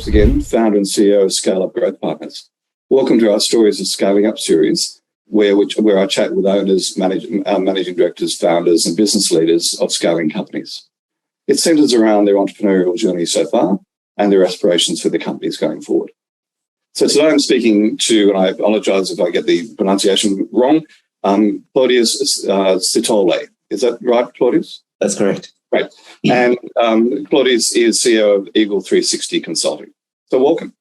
again, founder and CEO of Scale Up Growth Partners. Welcome to our Stories of Scaling Up series, where I chat with owners, managing directors, founders, and business leaders of scaling companies. It centers around their entrepreneurial journey so far and their aspirations for their companies going forward. So today I'm speaking to, and I apologize if I get the pronunciation wrong, Claudius Sithole. Is that right, Claudius? That's correct. Great. And Claudius is CEO of Eagle360 Consulting. So welcome.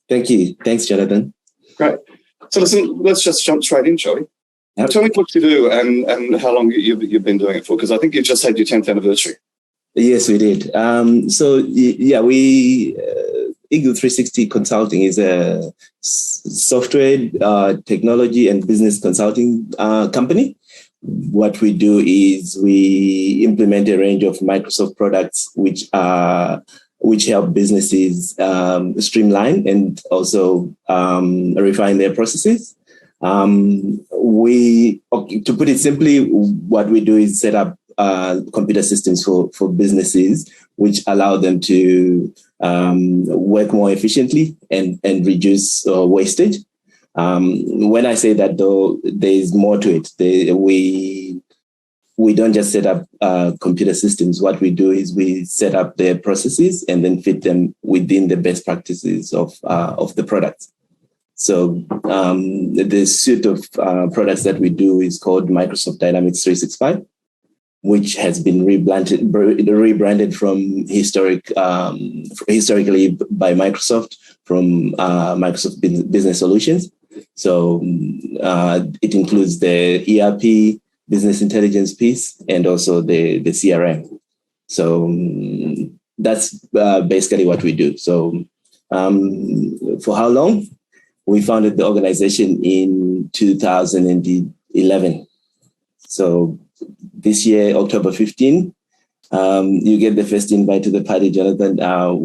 Thank you. Thanks, Jonathan. Great. So listen, let's just jump straight in, shall we? Yep. Tell me what you do and how long you've been doing it for, because I think you just had your 10th anniversary. Yes, we did. Eagle360 Consulting is a software, technology, and business consulting company. What we do is we implement a range of Microsoft products which help businesses streamline and also refine their processes. To put it simply, what we do is set up computer systems for businesses which allow them to work more efficiently and reduce wastage. When I say that, though, there's more to it. We don't just set up computer systems. What we do is we set up their processes and then fit them within the best practices of the products. So the suite of products that we do is called Microsoft Dynamics 365, which has been rebranded from historically by Microsoft from Microsoft Business Solutions. So it includes the ERP, business intelligence piece, and also the CRM. So that's basically what we do. So for how long? We founded the organization in 2011. So this year, October 15, you get the first invite to the party, Jonathan.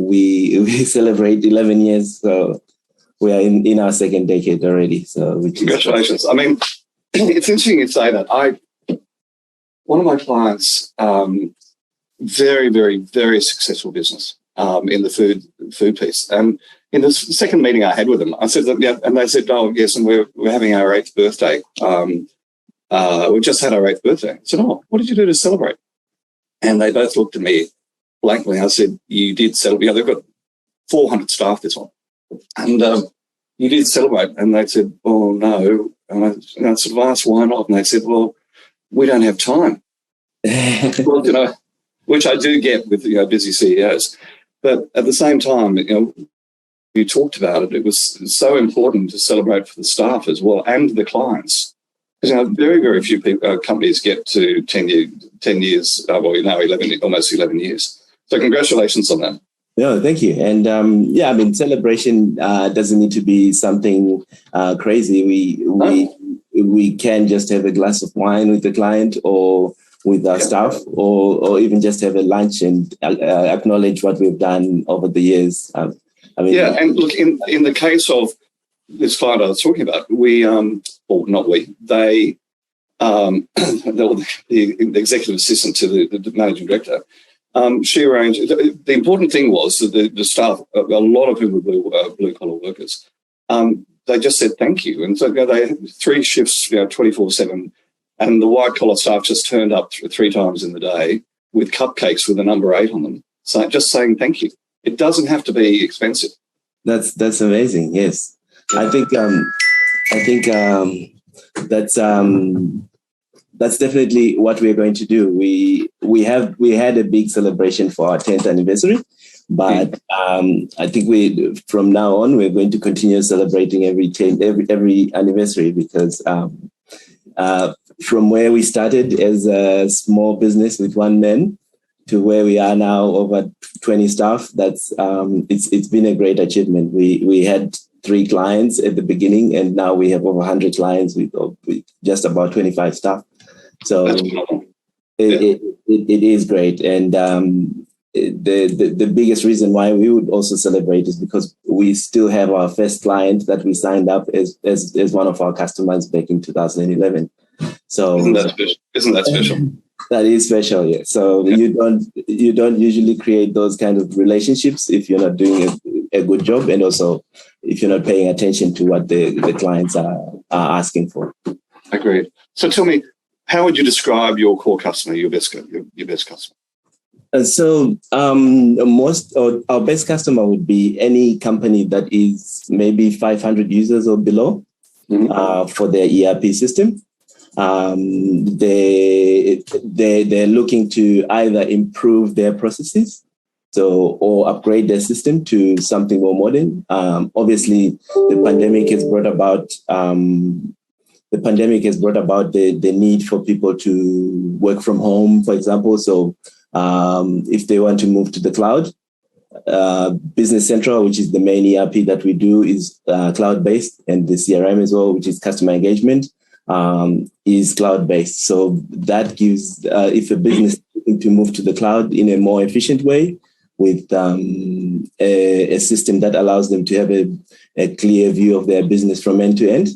We celebrate 11 years. So we are in our second decade already. So congratulations. I mean, it's interesting you say that. One of my clients, very, very, very successful business in the food piece. And in the second meeting I had with them, I said, yeah, and they said, oh, yes, and we're having our 8th birthday. We just had our 8th birthday. I said, oh, what did you do to celebrate? And they both looked at me blankly. I said, you did celebrate. Yeah, they've got 400 staff this one. And you did celebrate. And they said, oh, no. And I sort of asked, why not? And they said, well, we don't have time. Well, which I do get with busy CEOs. But at the same time, you talked about it. It was so important to celebrate for the staff as well and the clients. Because very, very few companies get to 10 years. Well, now 11, almost 11 years. So congratulations on that. No, thank you. And celebration doesn't need to be something crazy. We can just have a glass of wine with the client or with our staff, or even just have a lunch and acknowledge what we've done over the years. And look, in the case of this client I was talking about, the executive assistant to the managing director, she arranged. The important thing was that the staff, a lot of whom were blue collar workers, they just said thank you, and so they had 3 shifts, 24/7, and the white collar staff just turned up 3 times in the day with cupcakes with the number 8 on them, so just saying thank you. It doesn't have to be expensive. That's amazing. Yes, I think that's definitely what we're going to do. We had a big celebration for our 10th anniversary, but I think from now on we're going to continue celebrating every anniversary, because from where we started as a small business with 1 man to where we are now over 20 staff, that's it's been a great achievement. We had 3 clients at the beginning, and now we have over 100 clients with just about 25 staff. So it is great. And the biggest reason why we would also celebrate is because we still have our first client that we signed up as one of our customers back in 2011. So isn't that special? That is special, yeah. So you don't usually create those kind of relationships if you're not doing a good job. And also, if you're not paying attention to what the clients are asking for. Agreed. So tell me, how would you describe your core customer, your best customer? So our best customer would be any company that is maybe 500 users or below for their ERP system. They're looking to either improve their processes, or upgrade their system to something more modern. Obviously, the pandemic has brought about the need for people to work from home, for example. So if they want to move to the cloud, Business Central, which is the main ERP that we do, is cloud-based, and the CRM as well, which is customer engagement, is cloud-based. So that gives, if a business is looking to move to the cloud in a more efficient way, with a system that allows them to have a clear view of their business from end to end,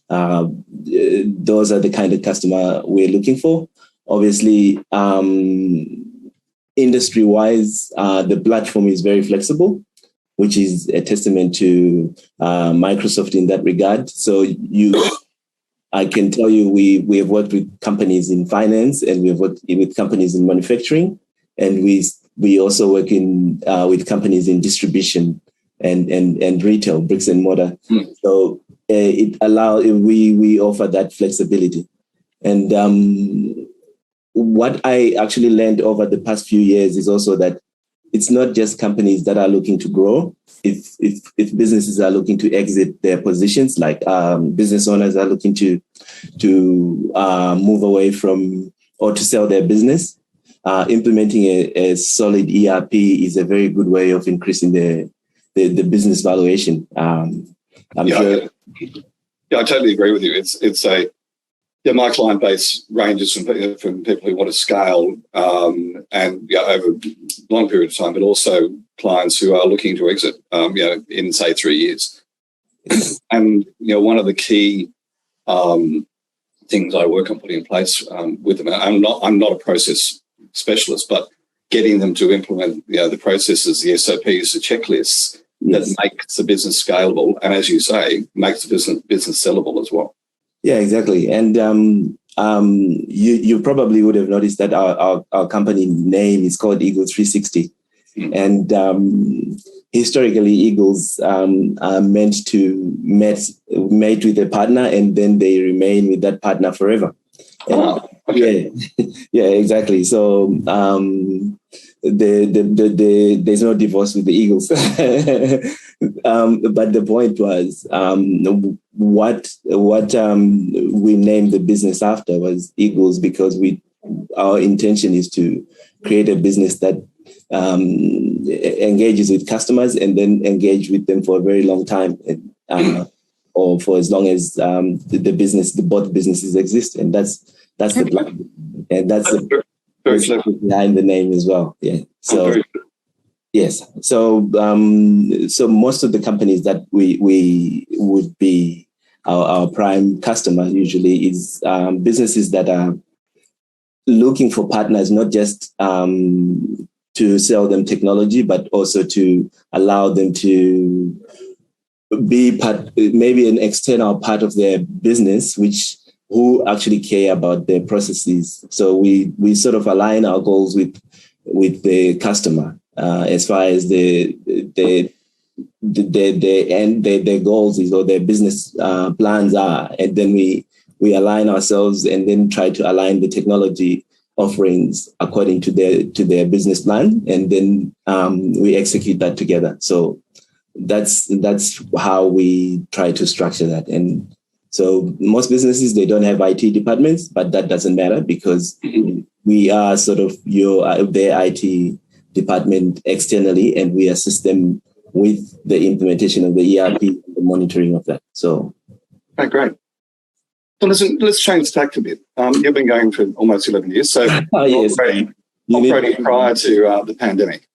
those are the kind of customer we're looking for. Obviously, industry-wise, the platform is very flexible, which is a testament to Microsoft in that regard. So I can tell you, we have worked with companies in finance, and we've worked with companies in manufacturing, and we also work with companies in distribution and retail, bricks and mortar. So we offer that flexibility. And what I actually learned over the past few years is also that it's not just companies that are looking to grow. If businesses are looking to exit their positions, like business owners are looking to move away from or to sell their business, implementing a solid ERP is a very good way of increasing the business valuation. I totally agree with you. My client base ranges from people who want to scale and over a long period of time, but also clients who are looking to exit in say 3 years. And one of the key things I work on putting in place with them, I'm not a process specialist, but getting them to implement the processes, the SOPs, the checklists that makes the business scalable, and as you say, makes the business sellable as well. Yeah, exactly. And you probably would have noticed that our company name is called Eagle360. And historically, Eagles are meant to mate with a partner, and then they remain with that partner forever. Okay. Yeah, exactly. So there's no divorce with the Eagles. But the point was, what we named the business after was Eagles, because our intention is to create a business that engages with customers and then engage with them for a very long time, or for as long as both businesses exist, and that's the plan, and that's the behind the name as well. Yeah. So yes. So most of the companies that we would be our prime customer usually is businesses that are looking for partners, not just to sell them technology, but also to allow them to be maybe an external part of their business, who actually care about their processes. So we sort of align our goals with the customer as far as their goals is, or their business plans are, and then we align ourselves and then try to align the technology offerings according to their business plan, and then we execute that together. So that's how we try to structure that. And so most businesses, they don't have IT departments, but that doesn't matter, because we are sort of their IT department externally, and we assist them with the implementation of the ERP and the monitoring of that. So, okay, great. So let's change tack a bit. You've been going for almost 11 years, so yes, operating prior to the pandemic.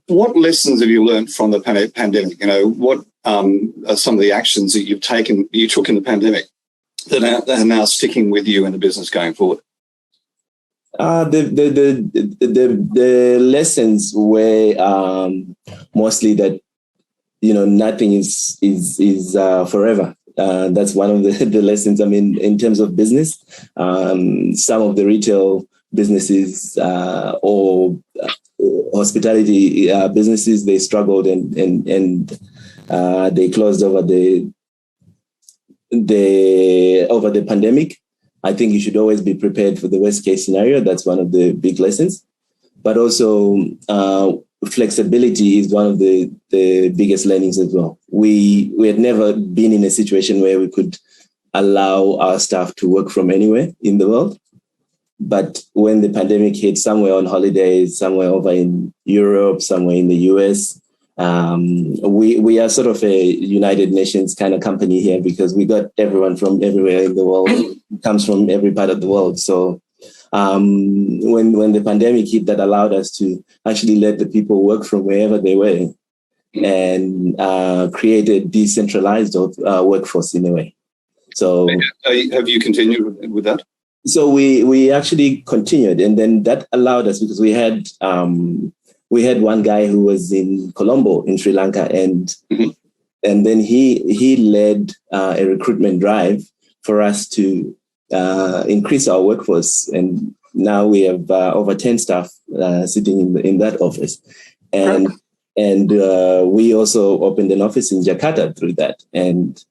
What lessons have you learned from the pandemic? What are some of the actions that you took in the pandemic that are now sticking with you in the business going forward? The lessons were mostly that nothing is forever. That's one of the lessons. I mean, in terms of business, some of the retail businesses or hospitality businesses, they struggled and they closed over the pandemic. I think you should always be prepared for the worst case scenario. That's one of the big lessons. But also flexibility is one of the biggest learnings as well. We had never been in a situation where we could allow our staff to work from anywhere in the world. But when the pandemic hit, somewhere on holidays, somewhere over in Europe, somewhere in the US, we are sort of a United Nations kind of company here, because we got everyone from everywhere in the world, comes from every part of the world. So when the pandemic hit, that allowed us to actually let the people work from wherever they were and create a decentralized workforce in a way. So have you continued with that? So we actually continued, and then that allowed us, because we had one guy who was in Colombo in Sri Lanka, and then he led a recruitment drive for us to increase our workforce, and now we have over 10 staff sitting in that office, and we also opened an office in Jakarta through that, and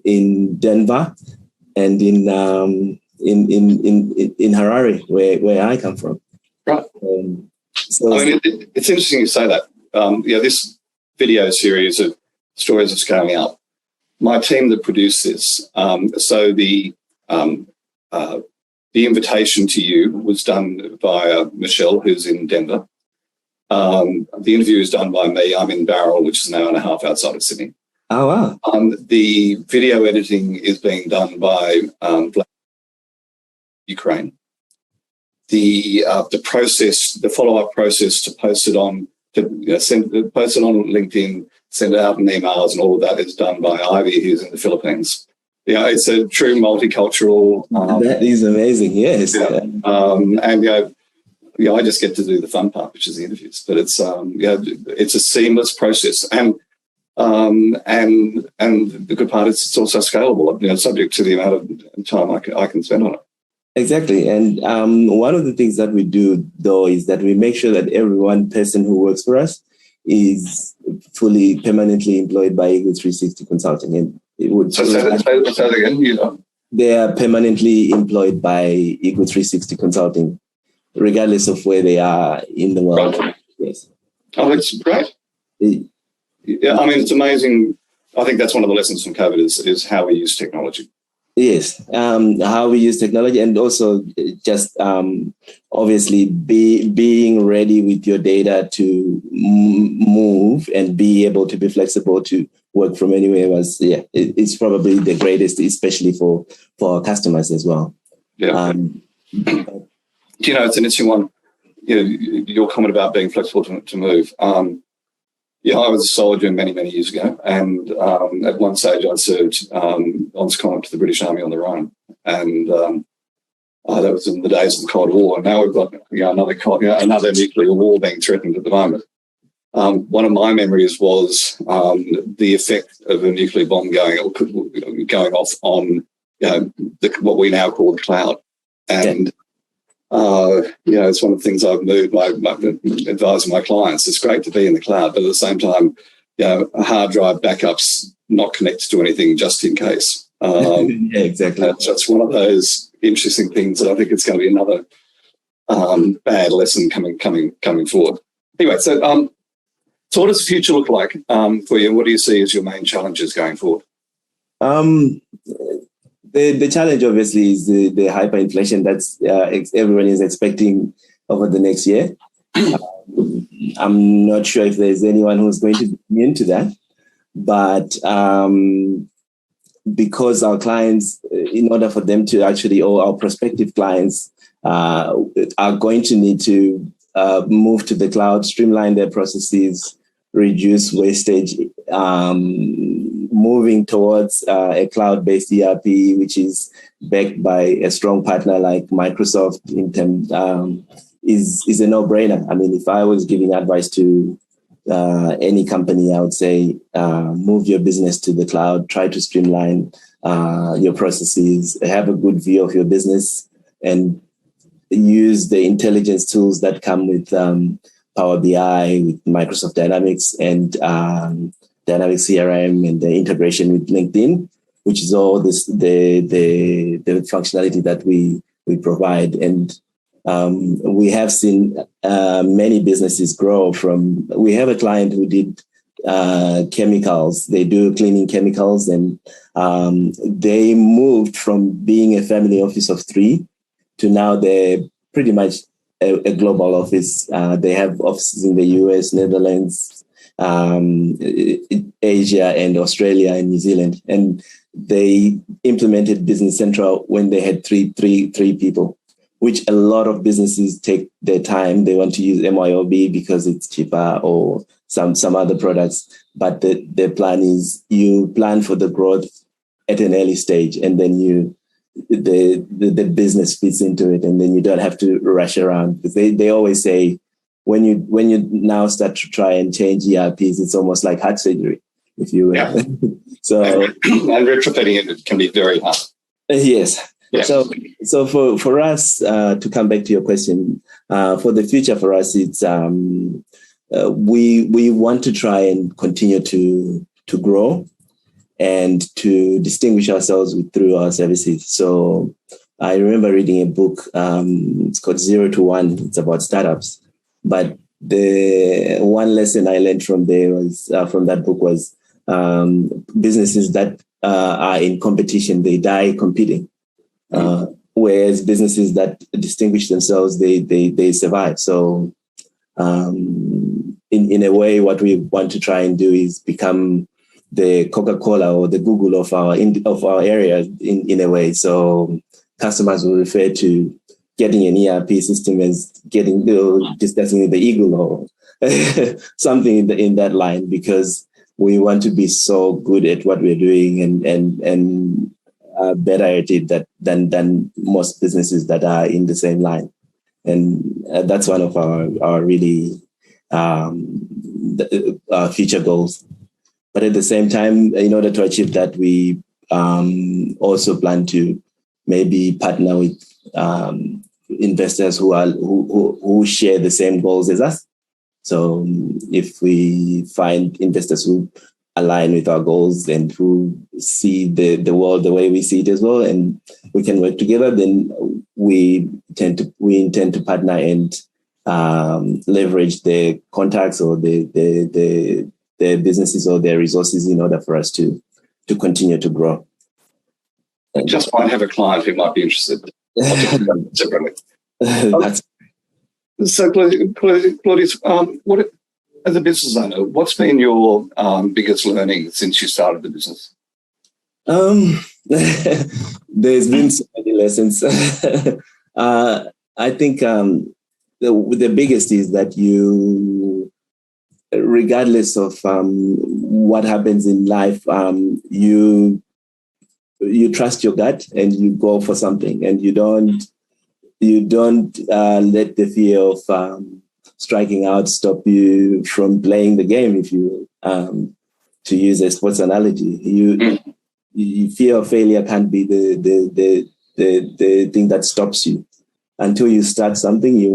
in Denver, and in Harare, where I come from. Right. So I mean, it's interesting you say that. This video series of stories of scaling up. My team that produced this, so the invitation to you was done by Michelle, who's in Denver. The interview is done by me. I'm in Barrel, which is an hour and a half outside of Sydney. Oh, wow. The video editing is being done by Ukraine. The process, the follow-up process to post it on, post it on LinkedIn, send it out in emails, and all of that is done by Ivy, who's in the Philippines. It's a true multicultural. That is amazing. Yes. And I just get to do the fun part, which is the interviews. But it's it's a seamless process, and the good part is it's also scalable. Subject to the amount of time I can spend on it. Exactly. And one of the things that we do, though, is that we make sure that every one person who works for us is fully permanently employed by Eagle360 Consulting. And it would say that again. They are permanently employed by Eagle360 Consulting, regardless of where they are in the world. Right. Yes. Oh, that's great. Yeah, I mean, it's amazing. I think that's one of the lessons from COVID is how we use technology. Yes, how we use technology, and also just obviously being ready with your data to move and be able to be flexible to work from anywhere it's probably the greatest, especially for our customers as well. Yeah. It's an interesting one. Your comment about being flexible to move. I was a soldier many, many years ago, and at one stage I served on secondment to the British Army on the Rhine, and that was in the days of the Cold War. And now we've got another nuclear war being threatened at the moment. One of my memories was the effect of a nuclear bomb going off on what we now call the cloud, and. It's one of the things I've moved by advising my clients. It's great to be in the cloud, but at the same time, a hard drive backup's not connected to anything just in case. Yeah, exactly. That's one of those interesting things that I think it's going to be another bad lesson coming forward. Anyway, so what does the future look like for you? What do you see as your main challenges going forward? The challenge, obviously, is the hyperinflation that's everyone is expecting over the next year. I'm not sure if there's anyone who's going to be immune to that, but because our clients, in order for them to actually, or our prospective clients, are going to need to move to the cloud, streamline their processes, reduce wastage, moving towards a cloud-based ERP, which is backed by a strong partner like Microsoft, in terms is a no-brainer. I mean, if I was giving advice to any company, I would say, move your business to the cloud, try to streamline your processes, have a good view of your business, and use the intelligence tools that come with Power BI, with Microsoft Dynamics, and Dynamics CRM, and the integration with LinkedIn, which is all this the functionality that we provide. And we have seen many businesses grow from. We have a client who did chemicals. They do cleaning chemicals, and they moved from being a family office of 3 to now they're pretty much a global office. They have offices in the US, Netherlands, Asia, and Australia and New Zealand. And they implemented Business Central when they had three people, which a lot of businesses take their time. They want to use MYOB because it's cheaper, or some other products. But the plan is you plan for the growth at an early stage, and then the business fits into it, and then you don't have to rush around. Because they always say when you now start to try and change ERPs, it's almost like heart surgery, if you will. Yeah. So and retrofitting it can be very hard. Yes. Yeah. So for us to come back to your question, for the future for us, it's we want to try and continue to grow and to distinguish ourselves through our services. So I remember reading a book, it's called 0 to 1. It's about startups. But the one lesson I learned from that book was businesses that are in competition, they die competing. Whereas businesses that distinguish themselves, they survive. So in a way, what we want to try and do is become the Coca-Cola or the Google of our area in a way. So customers will refer to getting an ERP system as discussing with the Eagle or something in that line, because we want to be so good at what we're doing and better at it than most businesses that are in the same line. And that's one of our really future goals. But at the same time, in order to achieve that, we also plan to maybe partner with investors who share the same goals as us. So if we find investors who align with our goals and who see the world the way we see it as well, and we can work together, then we intend to partner and leverage their contacts or the businesses or their resources in order for us to continue to grow. I just might have a client who might be interested. Separately. So, Claudius, what, as a business owner, what's been your biggest learning since you started the business? There's been so many lessons. I think the biggest is that you, regardless of what happens in life, you trust your gut and you go for something, and you don't let the fear of striking out stop you from playing the game. If you to use a sports analogy, you fear of failure can't be the thing that stops you. Until you start something, you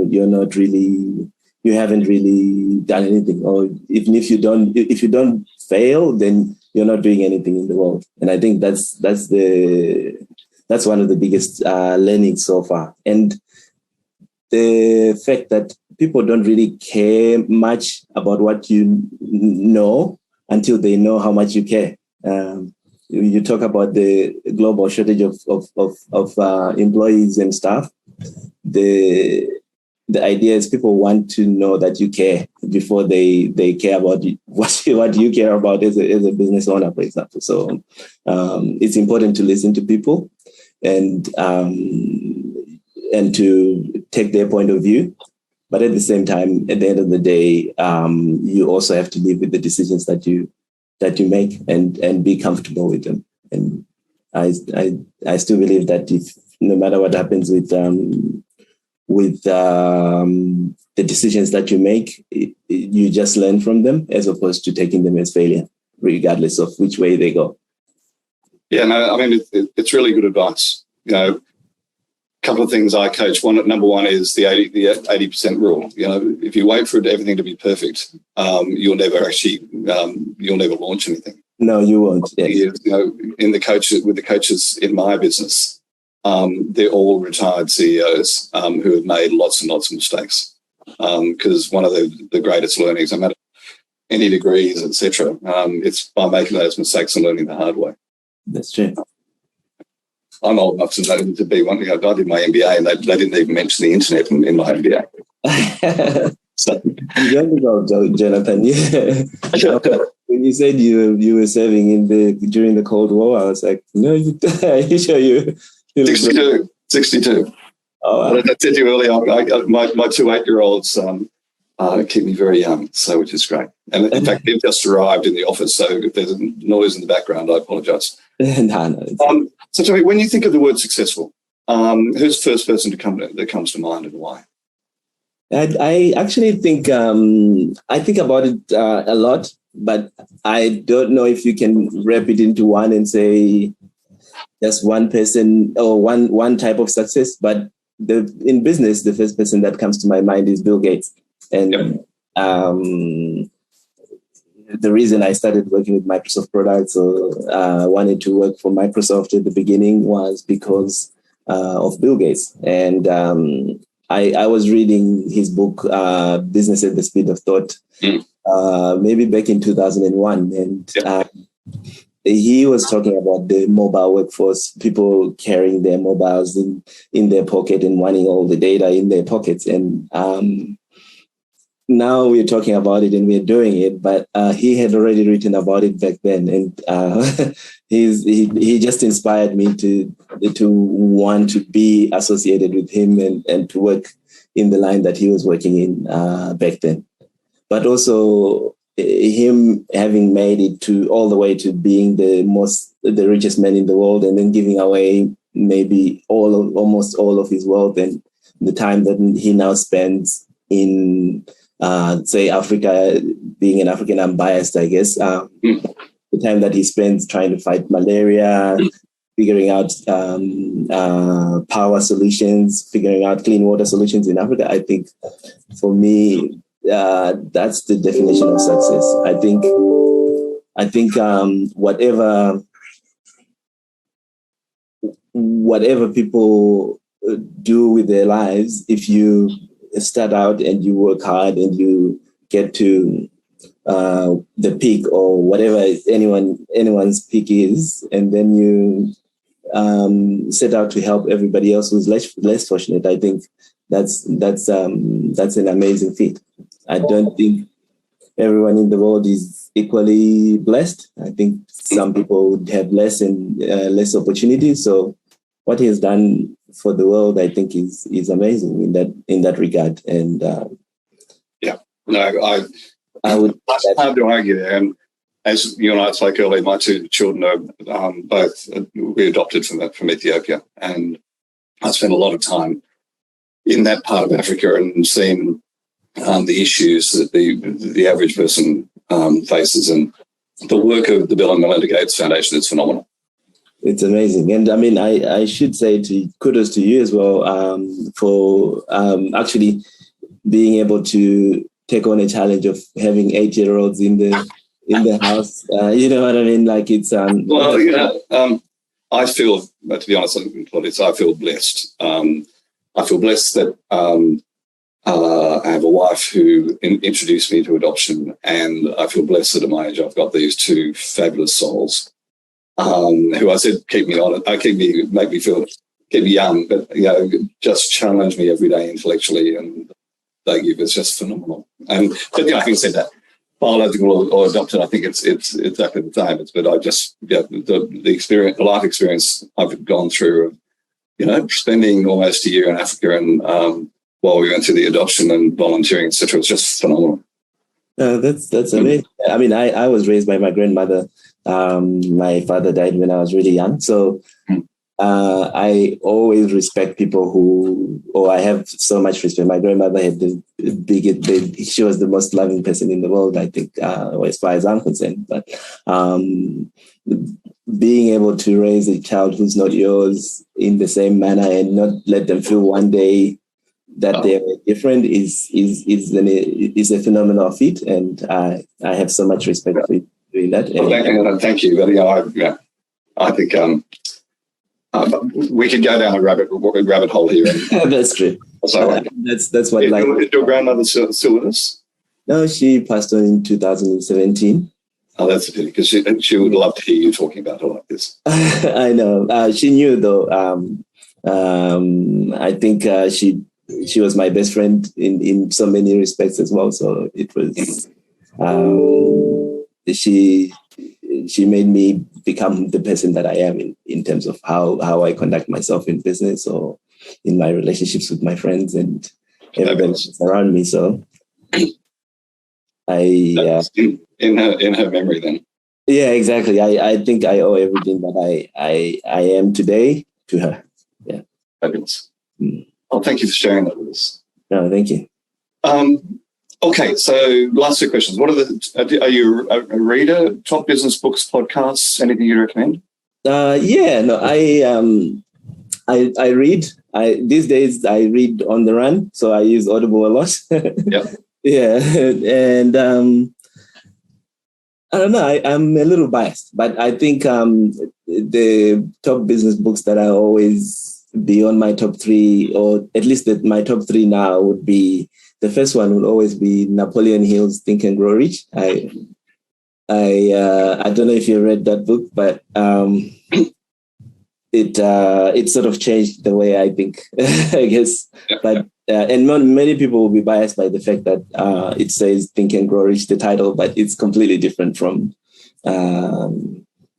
haven't really done anything. Or even if you don't fail, then you're not doing anything in the world. And I think that's one of the biggest learnings so far. And the fact that people don't really care much about what you know until they know how much you care. You talk about the global shortage of employees and staff. The idea is people want to know that you care before they care about what you care about as a business owner, for example. So it's important to listen to people and to take their point of view. But at the same time, at the end of the day, you also have to live with the decisions that you make and be comfortable with them. And I still believe that no matter what happens with with the decisions that you make. You just learn from them as opposed to taking them as failure, regardless of which way they go. Yeah, no, I mean, it's really good advice. You know, a couple of things I coach. Number one is the 80% rule. You know, if you wait for everything to be perfect, you'll never launch anything. No, you won't. Yes. You know, with the coaches in my business, they're all retired CEOs who have made lots and lots of mistakes. Because one of the greatest learnings, no matter any degrees, etc., it's by making those mistakes and learning the hard way. That's true. I'm old enough to be one. You know, I did my MBA, and they didn't even mention the internet in my MBA. So, Jonathan. Yeah. When you said you were serving during the Cold War, I was like, no, you sure you 62. Oh, wow. But as I said to you earlier, my 2 8-year-olds keep me very young, which is great. And in fact, they've just arrived in the office, so if there's noise in the background, I apologise. No. So tell me, when you think of the word successful, who's the first person that comes to mind, and why? I actually think I think about it a lot, but I don't know if you can wrap it into one and say just one person or one type of success. But in business, the first person that comes to my mind is Bill Gates. And the reason I started working with Microsoft products or wanted to work for Microsoft at the beginning was because of Bill Gates. And I was reading his book, Business at the Speed of Thought, maybe back in 2001. And he was talking about the mobile workforce, people carrying their mobiles in their pocket and wanting all the data in their pockets. And now we're talking about it and we're doing it, but he had already written about it back then. And he just inspired me to want to be associated with him and to work in the line that he was working in back then. But also him having made it all the way to being the richest man in the world, and then giving away maybe almost all of his wealth, and the time that he now spends in say Africa, being an African, I'm biased, I guess. The time that he spends trying to fight malaria, figuring out power solutions, figuring out clean water solutions in Africa. I think for me, that's the definition of success. I think whatever people do with their lives, if you start out and you work hard and you get to the peak or whatever anyone's peak is, and then you set out to help everybody else who's less fortunate, I think that's an amazing feat. I don't think everyone in the world is equally blessed. I think some people would have less and less opportunities. So what he has done for the world, I think, is amazing in that regard. And I would. It's hard to argue there. And as you and I spoke earlier, my 2 children are both we adopted from Ethiopia, and I spent a lot of time in that part of Africa and seen the issues that the average person faces, and the work of the Bill and Melinda Gates Foundation is phenomenal. It's amazing. And I mean, I should say kudos to you as well for actually being able to take on a challenge of having 8-year-olds in the house. You know what I mean? Like it's I feel, to be honest, Claudius, I feel blessed. I feel blessed that I have a wife who introduced me to adoption, and I feel blessed that at my age I've got these 2 fabulous souls who I said keep me young, but just challenge me every day intellectually, and they give us just phenomenal. But having said that, biological or adopted, I think it's exactly the same. But I just the experience, the life experience I've gone through of spending almost a year in Africa and while we went through the adoption and volunteering, etc., it's just phenomenal. That's amazing. I mean, I was raised by my grandmother. My father died when I was really young, so I always respect people I have so much respect. My grandmother had she was the most loving person in the world, I think, as far as I'm concerned. But being able to raise a child who's not yours in the same manner and not let them feel one day that they're different is a phenomenal feat, and I have so much respect for you doing that. Well, thank you. But I think we could go down a rabbit hole here. That's true. So that's what. Is your grandmother still with us? No, she passed on in 2017. Oh, that's a pity, because she would love to hear you talking about her like this. I know. She knew, though. I think she was my best friend in so many respects as well. So it was she made me become the person that I am in terms of how I conduct myself in business or in my relationships with my friends and everybody around me. So in her memory then. Yeah, exactly. I think I owe everything that I am today to her. Yeah. Fabulous. Well, thank you for sharing that with us. No, thank you. Okay, so last two questions. Are you a reader? Top business books, podcasts, anything you recommend? I read. These days I read on the run, so I use Audible a lot. Yeah. Yeah, and I don't know. I'm a little biased, but I think the top business books that are always be on my top three, or at least my top three now, would be, the first one would always be Napoleon Hill's Think and Grow Rich. I don't know if you read that book, but it sort of changed the way I think, I guess. Yeah. But and many people will be biased by the fact that it says Think and Grow Rich, the title, but it's completely different from.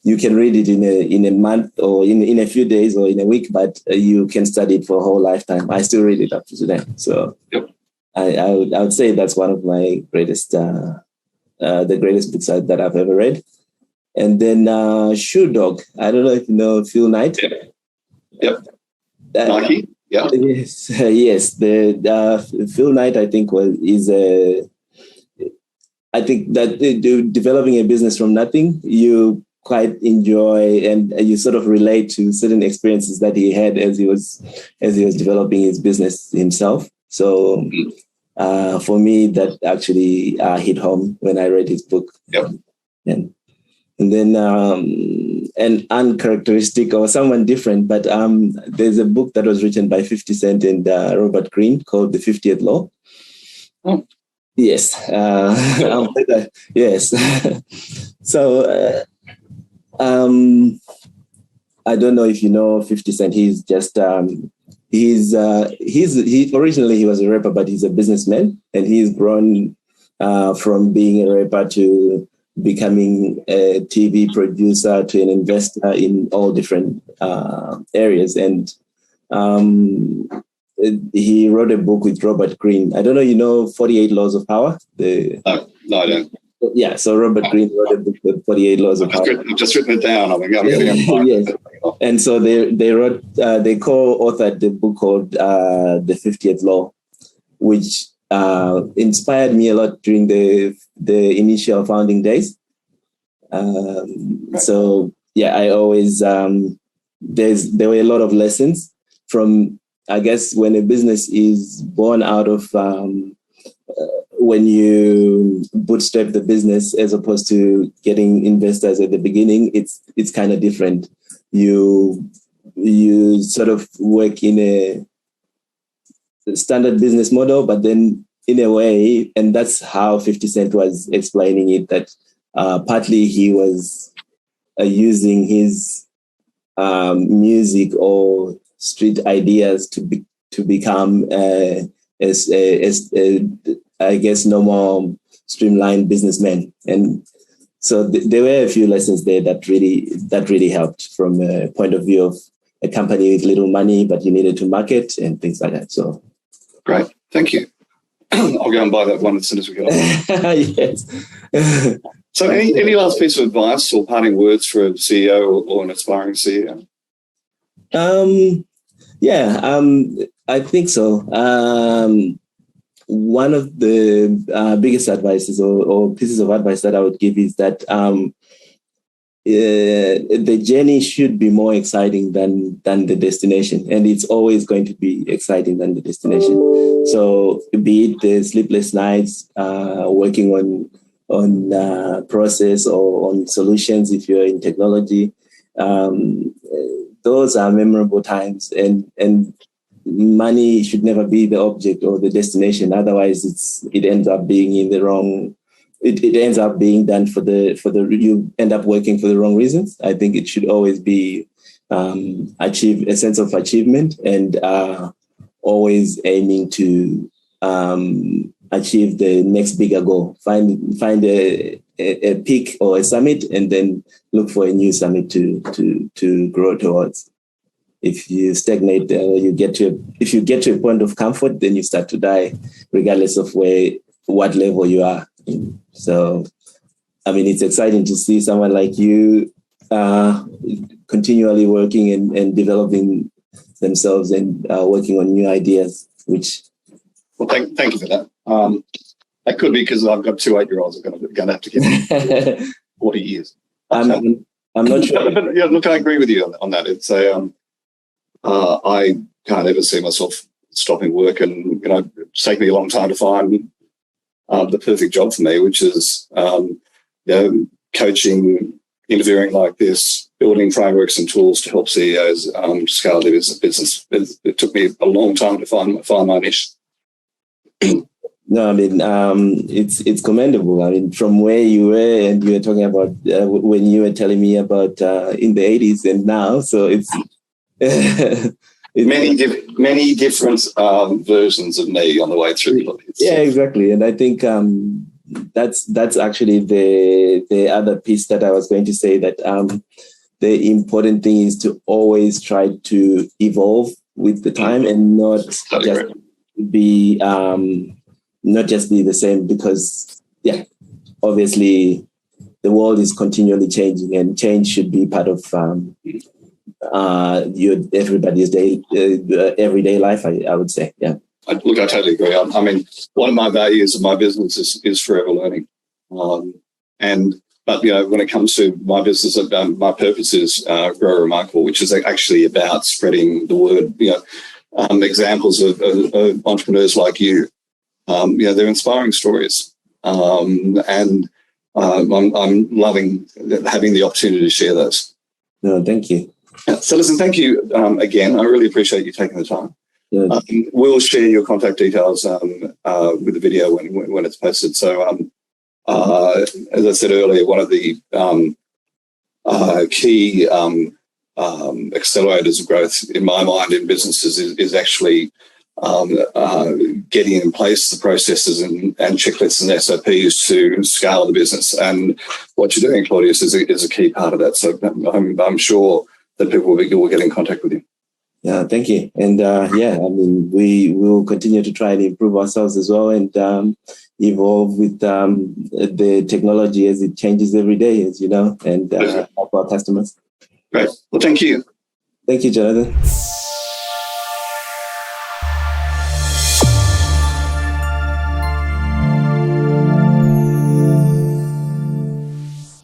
You can read it in a month or in a few days or in a week, but you can study it for a whole lifetime. I still read it up to today. So yep. I would say that's one of my greatest, the greatest books that I've ever read. And then Shoe Dog. I don't know if you know Phil Knight. Yep. Nike. Yeah. Yes. Yes. The Phil Knight, I think, I think that developing a business from nothing, you quite enjoy and you sort of relate to certain experiences that he had as he was developing his business himself. So for me, that actually hit home when I read his book. Yep. And then an uncharacteristic or someone different, but there's a book that was written by 50 Cent and Robert Greene called The 50th Law. Oh. Yes. Yes. So I don't know if you know 50 Cent. He's just he originally he was a rapper, but he's a businessman, and he's grown from being a rapper to becoming a TV producer to an investor in all different areas. And he wrote a book with Robert Greene. I don't know, you know, 48 Laws of Power? No, I don't. Yeah, so Robert Greene wrote a book with 48 Laws of Power. I've just written it down. I'm getting it. Yes. And so they wrote, they co-authored the book called The 50th Law, which inspired me a lot during the initial founding days. So yeah, I always there were a lot of lessons from, I guess, when a business is born out of when you bootstrap the business as opposed to getting investors at the beginning. It's kind of different. You sort of work in a standard business model, but then in a way, and that's how 50 Cent was explaining it, that partly he was using his music or street ideas to become I guess normal streamlined businessmen. And so there were a few lessons there that really helped from a point of view of a company with little money, but you needed to market and things like that. So great, thank you. I'll go and buy that one as soon as we get on. Yes. So any last piece of advice or parting words for a CEO or an aspiring CEO? I think so. One of the biggest advices or pieces of advice that I would give is that the journey should be more exciting than the destination, and it's always going to be exciting than the destination. So, be it the sleepless nights, working on process or on solutions, if you're in technology, those are memorable times, and money should never be the object or the destination. Otherwise, it ends up being in the wrong. It ends up being done for the you end up working for the wrong reasons. I think it should always be achieve a sense of achievement and always aiming to achieve the next bigger goal. Find a peak or a summit, and then look for a new summit to grow towards. If you stagnate, if you get to a point of comfort, then you start to die, regardless of what level you are in. So, I mean, it's exciting to see someone like you continually working and developing themselves and working on new ideas. Well, thank you for that. That could be because I've got 2 8-year-olds are going to have to give 40 years. I'm not sure. But yeah, look, I agree with you on that. It's I can't ever see myself stopping work, and it's taken me a long time to find the perfect job for me, which is coaching, interviewing like this, building frameworks and tools to help CEOs scale their business. It took me a long time to find my niche. No, I mean, it's commendable. I mean, from where you were, and you were talking about when you were telling me about in the 80s and now, so it's many different versions of me on the way through. Yeah, exactly. And I think that's actually the other piece that I was going to say, that the important thing is to always try to evolve with the time and not just be the same, because obviously the world is continually changing, and change should be part of everybody's everyday life, I would say. Yeah. I totally agree. I mean, one of my values of my business is forever learning. But when it comes to my business, my purpose is Grow Remarkable, which is actually about spreading the word. Examples of entrepreneurs like you. They're inspiring stories, and I'm loving having the opportunity to share those. No, thank you. So listen, thank you again. I really appreciate you taking the time. Yeah. We'll share your contact details with the video when it's posted. So as I said earlier, one of the key accelerators of growth in my mind in businesses is actually getting in place the processes and checklists and SOPs to scale the business. And what you're doing, Claudius, is a key part of that. So I'm sure that people will get in contact with you. Yeah, thank you. And I mean, we will continue to try and improve ourselves as well, and evolve with the technology as it changes every day, as you know, and help our customers. Great. Well, thank you. Thank you, Jonathan.